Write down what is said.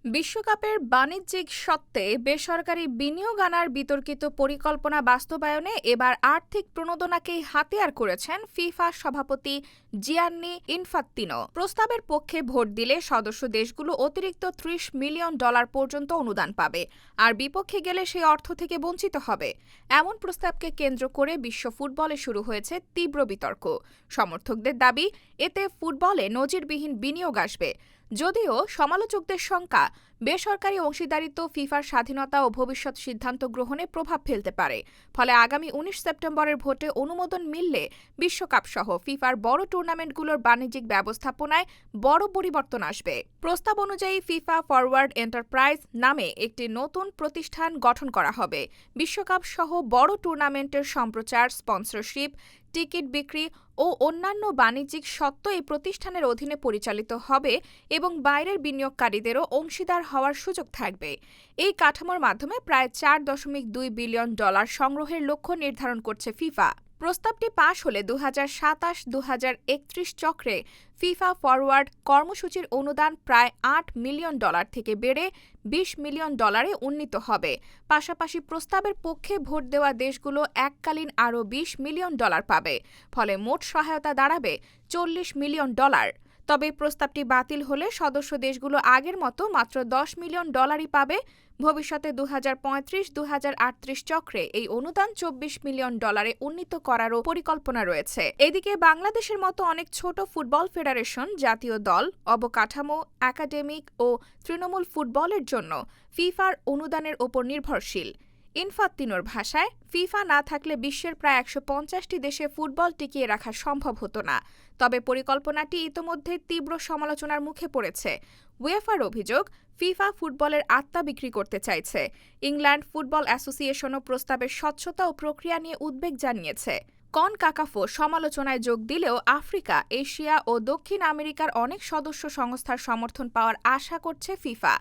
বিশ্বকাপের বাণিজ্যিক স্বত্বে বেসরকারি বিনিয়োগ আনার বিতর্কিত পরিকল্পনা বাস্তবায়নে এবার আর্থিক প্রণোদনাকেই হাতিয়ার করেছেন ফিফা সভাপতি জিয়ান্নি ইনফাত্তিনো। প্রস্তাবের পক্ষে ভোট দিলে সদস্য দেশগুলো অতিরিক্ত $30 মিলিয়ন পর্যন্ত অনুদান পাবে, আর বিপক্ষে গেলে সেই অর্থ থেকে বঞ্চিত হবে। এমন প্রস্তাবকে কেন্দ্র করে বিশ্ব ফুটবলে শুরু হয়েছে তীব্র বিতর্ক। সমর্থকদের দাবি, এতে ফুটবলে নজিরবিহীন বিনিয়োগ আসবে। যদিও সমালোচকদের শঙ্কা, বেসরকারি অংশীদারিত্ব ফিফার স্বাধীনতা ও ভবিষ্যৎ সিদ্ধান্ত গ্রহণে প্রভাব ফেলতে পারে। ফলে আগামী 19 সেপ্টেম্বরের ভোটে অনুমোদন মিললে বিশ্বকাপসহ ফিফার বড় টুর্নামেন্টগুলোর বাণিজ্যিক ব্যবস্থাপনায় বড় পরিবর্তন আসবে। প্রস্তাব অনুযায়ী ফিফা ফরওয়ার্ড এন্টারপ্রাইজ নামে একটি নতুন প্রতিষ্ঠান গঠন করা হবে। বিশ্বকাপসহ বড় টুর্নামেন্টের সম্প্রচার, স্পন্সরশিপ, টিকিট বিক্রি ও অন্যান্য বাণিজ্যিক স্বত্ব এই প্রতিষ্ঠানের অধীনে পরিচালিত হবে এবং বাইরের বিনিয়োগকারীদেরও অংশীদার হওয়ার সুযোগ থাকবে। এই কাঠামোর মাধ্যমে প্রায় $4.2 বিলিয়ন সংগ্রহের লক্ষ্য নির্ধারণ করছে ফিফা। প্রস্তাবটি পাশ হলে 2027-2031 চক্রে ফিফা ফরওয়ার্ড কর্মসূচির অনুদান প্রায় $8 মিলিয়ন থেকে বেড়ে $20 মিলিয়ন উন্নীত হবে। পাশাপাশি প্রস্তাবের পক্ষে ভোট দেওয়া দেশগুলো এককালীন আরও $20 মিলিয়ন পাবে। ফলে মোট সহায়তা দাঁড়াবে $40 মিলিয়ন। তবে প্রস্তাবটি বাতিল হলে সদস্য দেশগুলো আগের মতো মাত্র $10 মিলিয়ন পাবে। ভবিষ্যতে 2035-2038 চক্রে এই অনুদান $24 মিলিয়ন উন্নীত করারও পরিকল্পনা রয়েছে। এদিকে বাংলাদেশের মতো অনেক ছোট ফুটবল ফেডারেশন, জাতীয় দল, অবকাঠামো, একাডেমিক ও তৃণমূল ফুটবলের জন্য ফিফার অনুদানের ওপর নির্ভরশীল। ইনফাত্তিনোর ভাষায়, ফিফা না থাকলে বিশ্বের প্রায় 150টি দেশে ফুটবল টিকিয়ে রাখা সম্ভব হতো না। তবে পরিকল্পনাটি ইতোমধ্যে তীব্র সমালোচনার মুখে পড়েছে। উয়েফার অভিযোগ, ফিফা ফুটবলের আত্মা বিক্রি করতে চাইছে। ইংল্যান্ড ফুটবল অ্যাসোসিয়েশনও প্রস্তাবের স্বচ্ছতা ও প্রক্রিয়া নিয়ে উদ্বেগ জানিয়েছে। কনকাকাফও সমালোচনায় যোগ দিলেও আফ্রিকা, এশিয়া ও দক্ষিণ আমেরিকার অনেক সদস্য সংস্থার সমর্থন পাওয়ার আশা করছে ফিফা।